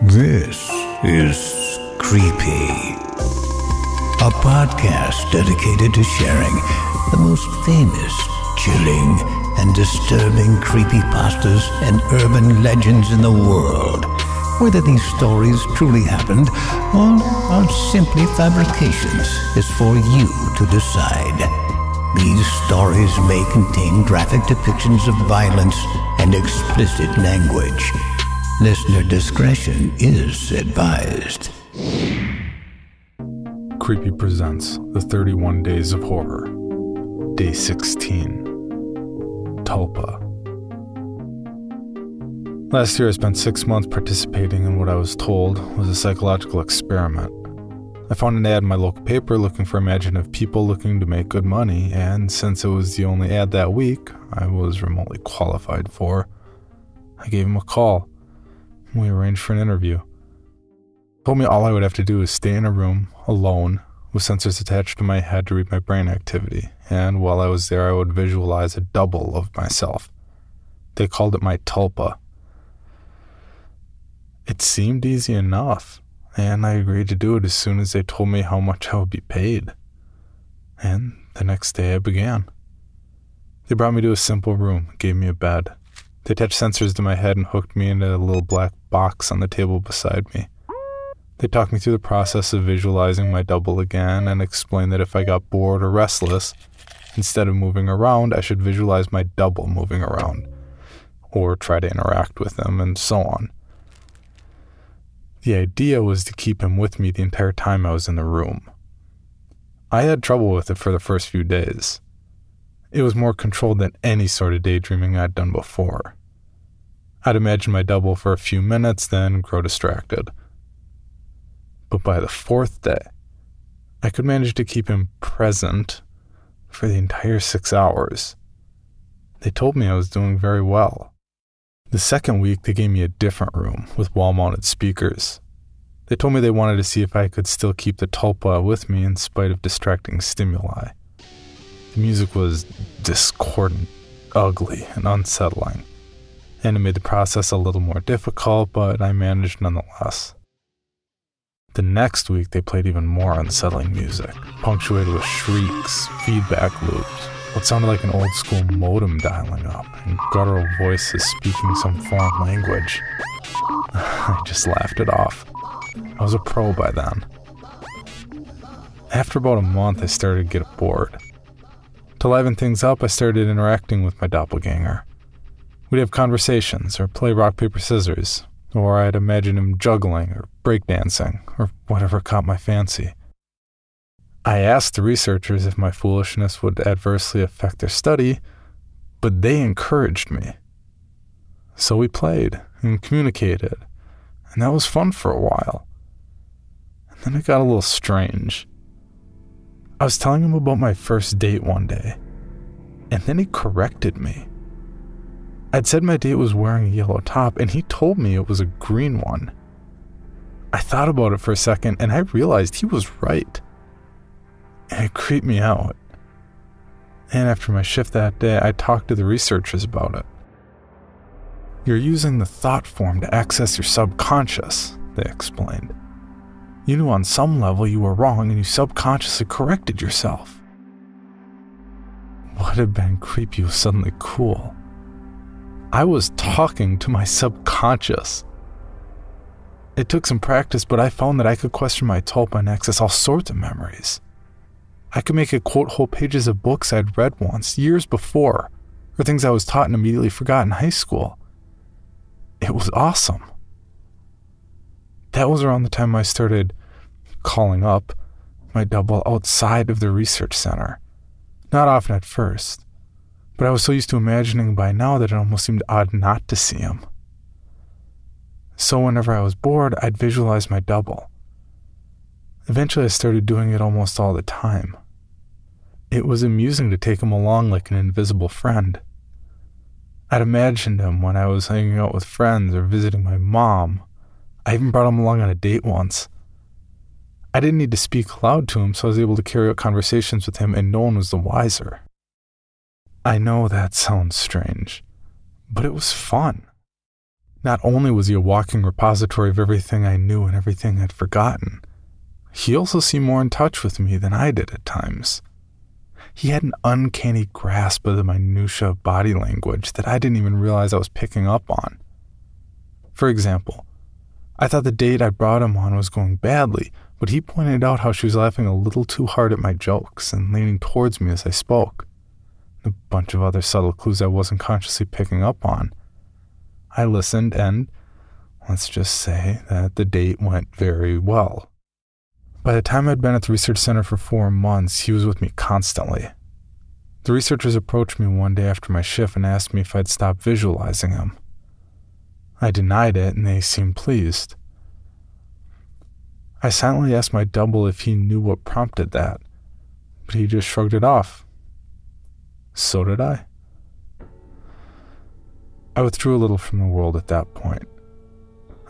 This is Creepy, a podcast dedicated to sharing the most famous, chilling, and disturbing creepypastas and urban legends in the world. Whether these stories truly happened or are simply fabrications is for you to decide. These stories may contain graphic depictions of violence and explicit language. Listener discretion is advised. Creepy presents The 31 Days of Horror, Day 16, Tulpa. Last year I spent 6 months participating in what I was told was a psychological experiment. I found an ad in my local paper looking for imaginative people looking to make good money, and since it was the only ad that week I was remotely qualified for, I gave him a call. We arranged for an interview. He told me all I would have to do is stay in a room, alone, with sensors attached to my head to read my brain activity, and while I was there I would visualize a double of myself. They called it my Tulpa. It seemed easy enough, and I agreed to do it as soon as they told me how much I would be paid. And the next day I began. They brought me to a simple room, gave me a bed. They attached sensors to my head and hooked me into a little black box on the table beside me. They talked me through the process of visualizing my double again and explained that if I got bored or restless, instead of moving around, I should visualize my double moving around, or try to interact with him, and so on. The idea was to keep him with me the entire time I was in the room. I had trouble with it for the first few days. It was more controlled than any sort of daydreaming I'd done before. I'd imagine my double for a few minutes, then grow distracted. But by the fourth day, I could manage to keep him present for the entire 6 hours. They told me I was doing very well. The second week, they gave me a different room with wall-mounted speakers. They told me they wanted to see if I could still keep the Tulpa with me in spite of distracting stimuli. The music was discordant, ugly, and unsettling, and it made the process a little more difficult, but I managed nonetheless. The next week, they played even more unsettling music, punctuated with shrieks, feedback loops, what sounded like an old-school modem dialing up, and guttural voices speaking some foreign language. I just laughed it off. I was a pro by then. After about a month, I started to get bored. To liven things up, I started interacting with my doppelganger. We'd have conversations, or play rock, paper, scissors, or I'd imagine him juggling, or breakdancing, or whatever caught my fancy. I asked the researchers if my foolishness would adversely affect their study, but they encouraged me. So we played and communicated, and that was fun for a while. And then it got a little strange. I was telling him about my first date one day, and then he corrected me. I'd said my date was wearing a yellow top, and he told me it was a green one. I thought about it for a second, and I realized he was right. And it creeped me out. And after my shift that day, I talked to the researchers about it. You're using the thought form to access your subconscious, they explained. You knew on some level you were wrong and you subconsciously corrected yourself. What had been creepy was suddenly cool. I was talking to my subconscious. It took some practice, but I found that I could question my Tulpa and access all sorts of memories. I could make it quote whole pages of books I'd read once, years before, or things I was taught and immediately forgot in high school. It was awesome. That was around the time I started calling up my double outside of the research center. Not often at first, but I was so used to imagining by now that it almost seemed odd not to see him. So whenever I was bored, I'd visualize my double. Eventually I started doing it almost all the time. It was amusing to take him along like an invisible friend. I'd imagined him when I was hanging out with friends or visiting my mom. I even brought him along on a date once. I didn't need to speak aloud to him, so I was able to carry out conversations with him and no one was the wiser. I know that sounds strange, but it was fun. Not only was he a walking repository of everything I knew and everything I'd forgotten, he also seemed more in touch with me than I did at times. He had an uncanny grasp of the minutiae of body language that I didn't even realize I was picking up on. For example, I thought the date I brought him on was going badly, but he pointed out how she was laughing a little too hard at my jokes and leaning towards me as I spoke. A bunch of other subtle clues I wasn't consciously picking up on. I listened and, let's just say that the date went very well. By the time I'd been at the research center for 4 months, he was with me constantly. The researchers approached me one day after my shift and asked me if I'd stop visualizing him. I denied it, and they seemed pleased. I silently asked my double if he knew what prompted that, but he just shrugged it off. So did I. I withdrew a little from the world at that point.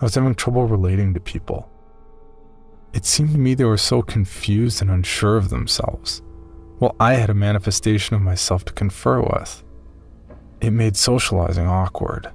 I was having trouble relating to people. It seemed to me they were so confused and unsure of themselves, while I had a manifestation of myself to confer with. It made socializing awkward.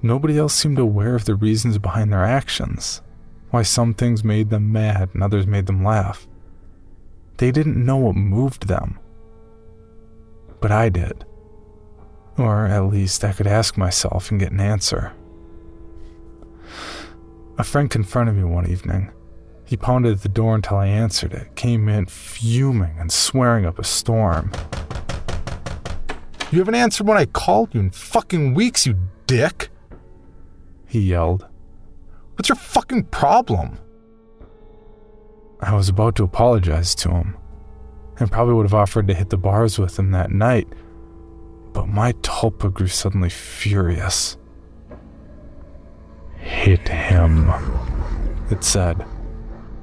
Nobody else seemed aware of the reasons behind their actions, why some things made them mad and others made them laugh. They didn't know what moved them. But I did. Or at least I could ask myself and get an answer. A friend confronted me one evening. He pounded at the door until I answered it, came in fuming and swearing up a storm. "You haven't answered when I called you in fucking weeks, you dick!" he yelled. "What's your fucking problem?" I was about to apologize to him, and probably would have offered to hit the bars with him that night, but my Tulpa grew suddenly furious. "Hit him," it said,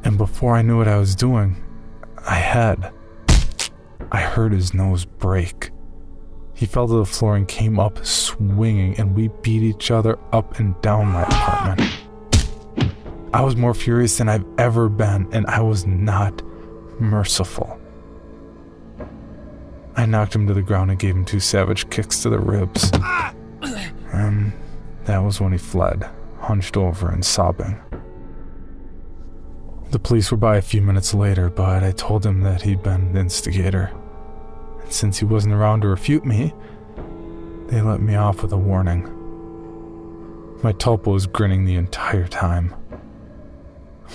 and before I knew what I was doing, I heard his nose break. He fell to the floor and came up swinging, and we beat each other up and down my apartment. I was more furious than I've ever been, and I was not merciful. I knocked him to the ground and gave him 2 savage kicks to the ribs. And that was when he fled, hunched over and sobbing. The police were by a few minutes later, but I told him that he'd been the instigator. And since he wasn't around to refute me, they let me off with a warning. My Tulpa was grinning the entire time.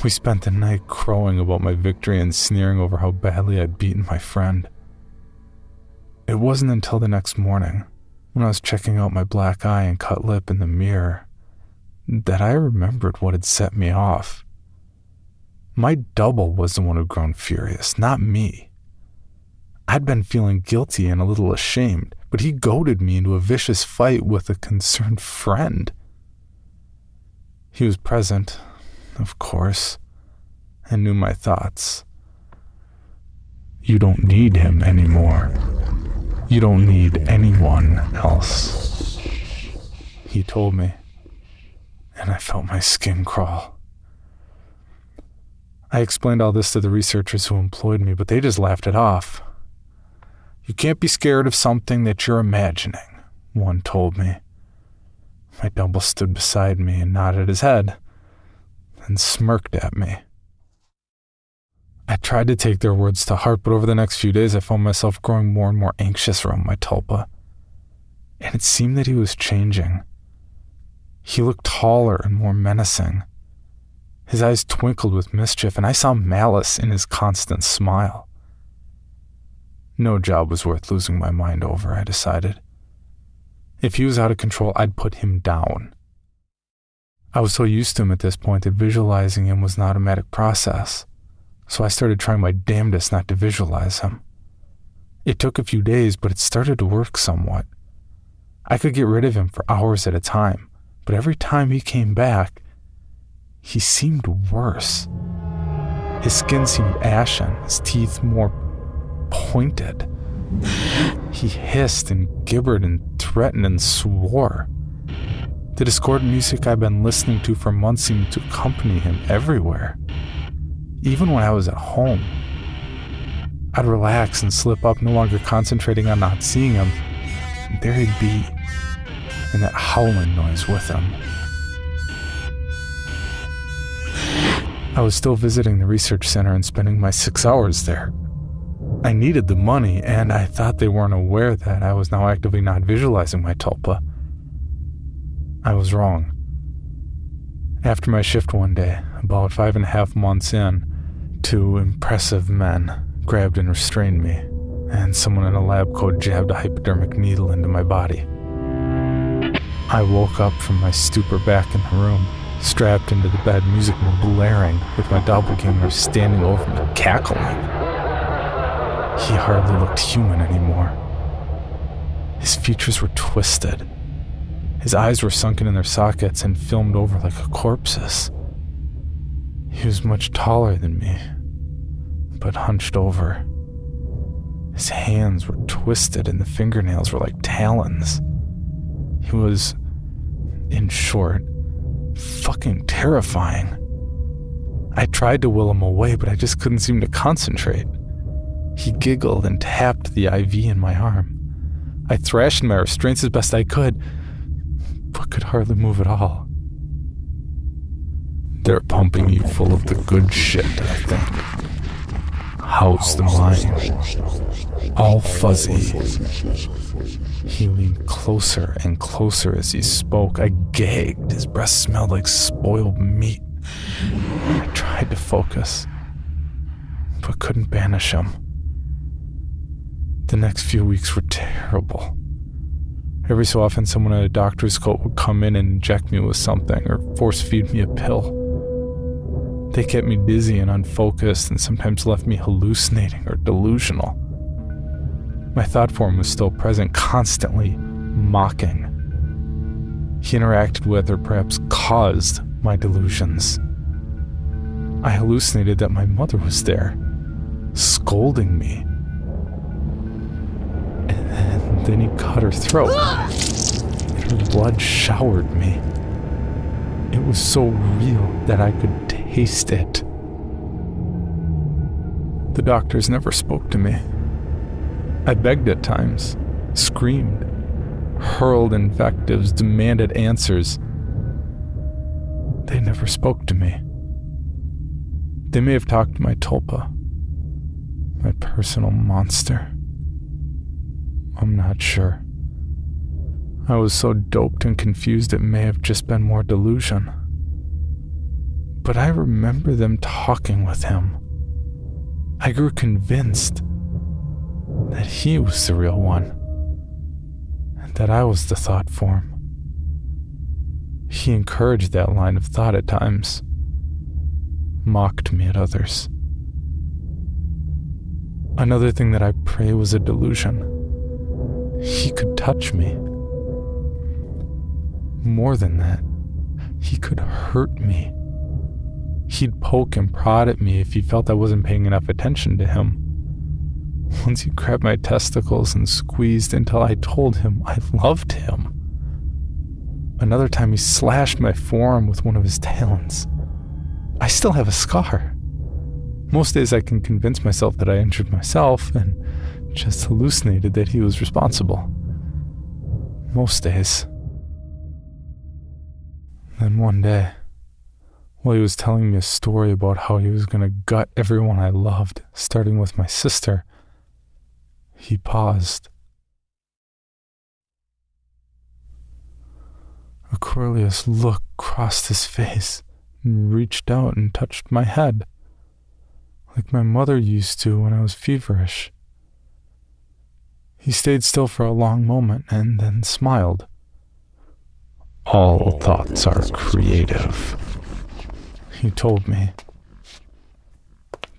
We spent the night crowing about my victory and sneering over how badly I'd beaten my friend. It wasn't until the next morning, when I was checking out my black eye and cut lip in the mirror, that I remembered what had set me off. My double was the one who'd grown furious, not me. I'd been feeling guilty and a little ashamed, but he goaded me into a vicious fight with a concerned friend. He was present, of course, and knew my thoughts. "You don't need him anymore. You don't need anyone else," he told me, and I felt my skin crawl. I explained all this to the researchers who employed me, but they just laughed it off. "You can't be scared of something that you're imagining," one told me. My double stood beside me and nodded his head, and smirked at me. I tried to take their words to heart, but over the next few days I found myself growing more and more anxious around my Tulpa. And it seemed that he was changing. He looked taller and more menacing. His eyes twinkled with mischief, and I saw malice in his constant smile. No job was worth losing my mind over, I decided. If he was out of control, I'd put him down. I was so used to him at this point that visualizing him was an automatic process, so I started trying my damnedest not to visualize him. It took a few days, but it started to work somewhat. I could get rid of him for hours at a time, but every time he came back, he seemed worse. His skin seemed ashen, his teeth more pointed. He hissed and gibbered and threatened and swore. The discordant music I'd been listening to for months seemed to accompany him everywhere. Even when I was at home, I'd relax and slip up, no longer concentrating on not seeing him, and there he'd be, and that howling noise with him. I was still visiting the research center and spending my 6 hours there. I needed the money, and I thought they weren't aware that I was now actively not visualizing my tulpa. I was wrong. After my shift one day, about 5.5 months in, 2 impressive men grabbed and restrained me, and someone in a lab coat jabbed a hypodermic needle into my body. I woke up from my stupor back in the room, strapped into the bed, music blaring, with my doppelganger standing over me, cackling. He hardly looked human anymore. His features were twisted. His eyes were sunken in their sockets and filmed over like a corpse's. He was much taller than me, but hunched over. His hands were twisted and the fingernails were like talons. He was, in short, fucking terrifying. I tried to will him away, but I just couldn't seem to concentrate. He giggled and tapped the IV in my arm. I thrashed my restraints as best I could, but could hardly move at all. They're pumping you full of the good shit, I think. How's the mind? All fuzzy. He leaned closer and closer as he spoke. I gagged. His breath smelled like spoiled meat. I tried to focus, but couldn't banish him. The next few weeks were terrible. Every so often, someone in a doctor's coat would come in and inject me with something or force-feed me a pill. They kept me dizzy and unfocused and sometimes left me hallucinating or delusional. My thought form was still present, constantly mocking. He interacted with or perhaps caused my delusions. I hallucinated that my mother was there, scolding me. And then he cut her throat, and her blood showered me. It was so real that I could taste it. The doctors never spoke to me. I begged at times, screamed, hurled invectives, demanded answers. They never spoke to me. They may have talked to my tulpa, my personal monster. I'm not sure. I was so doped and confused it may have just been more delusion. But I remember them talking with him. I grew convinced that he was the real one, and that I was the thought form. He encouraged that line of thought at times, mocked me at others. Another thing that I pray was a delusion. He could touch me. More than that, he could hurt me. He'd poke and prod at me if he felt I wasn't paying enough attention to him. Once he grabbed my testicles and squeezed until I told him I loved him. Another time he slashed my forearm with one of his talons. I still have a scar. Most days I can convince myself that I injured myself and just hallucinated that he was responsible. Most days. Then one day, while he was telling me a story about how he was going to gut everyone I loved, starting with my sister, he paused. A querulous look crossed his face and reached out and touched my head, like my mother used to when I was feverish. He stayed still for a long moment and then smiled. All thoughts are creative, he told me.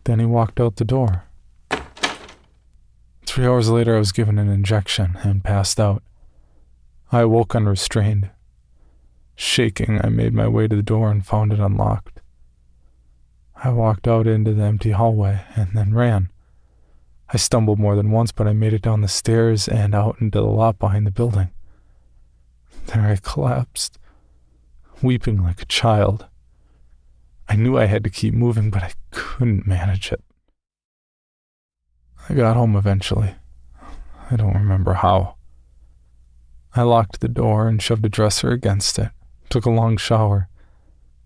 Then he walked out the door. 3 hours later, I was given an injection and passed out. I awoke unrestrained. Shaking, I made my way to the door and found it unlocked. I walked out into the empty hallway and then ran. I stumbled more than once, but I made it down the stairs and out into the lot behind the building. There I collapsed, weeping like a child. I knew I had to keep moving, but I couldn't manage it. I got home eventually. I don't remember how. I locked the door and shoved a dresser against it, took a long shower,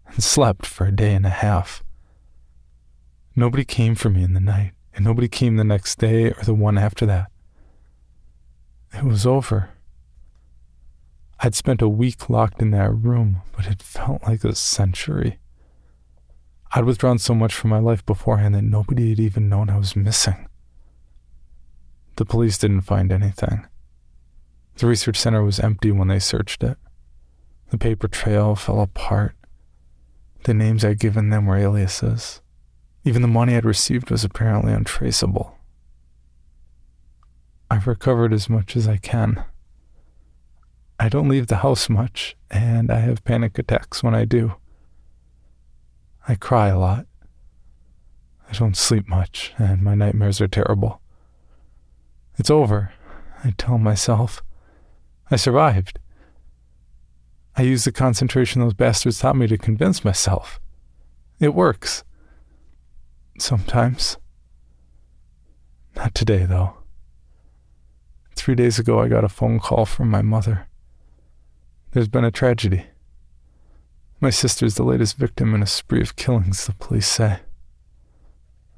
and slept for a day and a half. Nobody came for me in the night, and nobody came the next day or the one after that. It was over. I'd spent a week locked in that room, but it felt like a century. I'd withdrawn so much from my life beforehand that nobody had even known I was missing. The police didn't find anything. The research center was empty when they searched it. The paper trail fell apart. The names I'd given them were aliases. Even the money I'd received was apparently untraceable. I've recovered as much as I can. I don't leave the house much, and I have panic attacks when I do. I cry a lot. I don't sleep much, and my nightmares are terrible. It's over, I tell myself. I survived. I use the concentration those bastards taught me to convince myself. It works. Sometimes. Not today, though. 3 days ago, I got a phone call from my mother. There's been a tragedy. My sister's the latest victim in a spree of killings, the police say.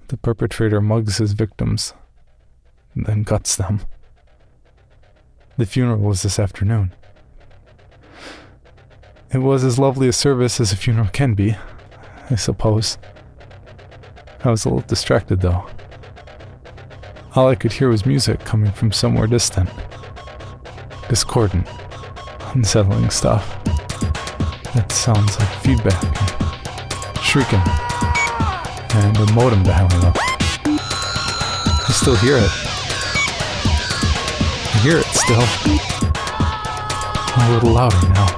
The perpetrator mugs his victims, and then guts them. The funeral was this afternoon. It was as lovely a service as a funeral can be, I suppose. I was a little distracted, though. All I could hear was music coming from somewhere distant. Discordant, unsettling stuff. That sounds like feedback, shrieking, and a modem dialing up. I still hear it. I hear it still. A little louder now.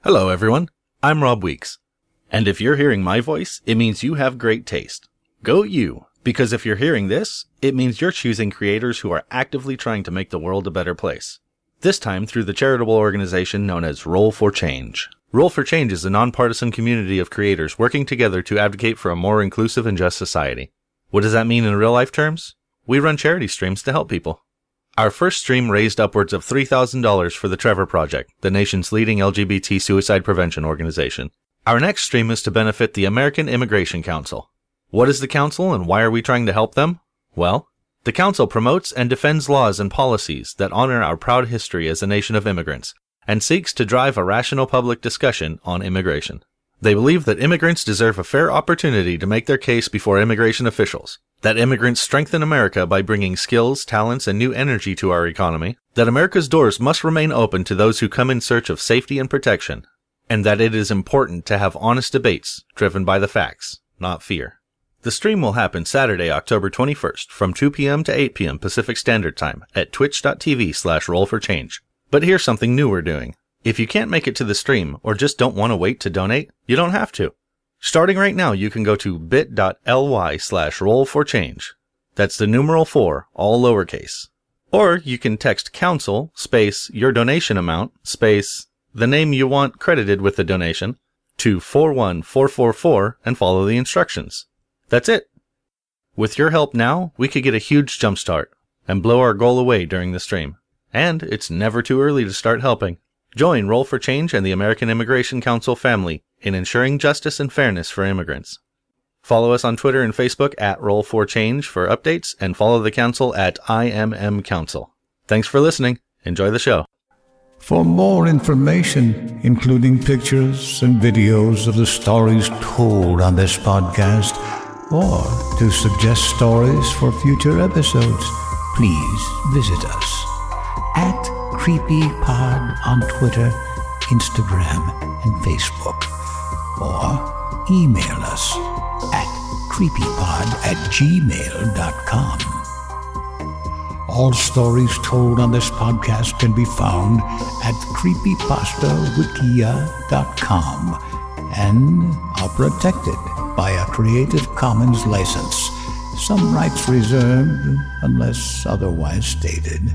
Hello everyone, I'm Rob Weeks, and if you're hearing my voice, it means you have great taste. Go you, because if you're hearing this, it means you're choosing creators who are actively trying to make the world a better place. This time through the charitable organization known as Roll for Change. Roll for Change is a nonpartisan community of creators working together to advocate for a more inclusive and just society. What does that mean in real life terms? We run charity streams to help people. Our first stream raised upwards of $3,000 for the Trevor Project, the nation's leading LGBT suicide prevention organization. Our next stream is to benefit the American Immigration Council. What is the council and why are we trying to help them? Well, the council promotes and defends laws and policies that honor our proud history as a nation of immigrants, and seeks to drive a rational public discussion on immigration. They believe that immigrants deserve a fair opportunity to make their case before immigration officials, that immigrants strengthen America by bringing skills, talents, and new energy to our economy, that America's doors must remain open to those who come in search of safety and protection, and that it is important to have honest debates driven by the facts, not fear. The stream will happen Saturday, October 21st from 2 p.m. to 8 p.m. Pacific Standard Time at twitch.tv/rollforchange. But here's something new we're doing. If you can't make it to the stream or just don't want to wait to donate, you don't have to. Starting right now, you can go to bit.ly/rollforchange. That's the numeral 4, all lowercase. Or you can text council space your donation amount space the name you want credited with the donation to 41444 and follow the instructions. That's it. With your help now, we could get a huge jumpstart and blow our goal away during the stream. And it's never too early to start helping. Join Roll for Change and the American Immigration Council family in ensuring justice and fairness for immigrants. Follow us on Twitter and Facebook at Roll4Change for updates, and follow the council at IMMCouncil. Thanks for listening. Enjoy the show. For more information, including pictures and videos of the stories told on this podcast, or to suggest stories for future episodes, please visit us at CreepyPod on Twitter, Instagram, and Facebook, or email us at creepypod@gmail.com. All stories told on this podcast can be found at creepypastawikia.com and are protected by a Creative Commons license. Some rights reserved unless otherwise stated.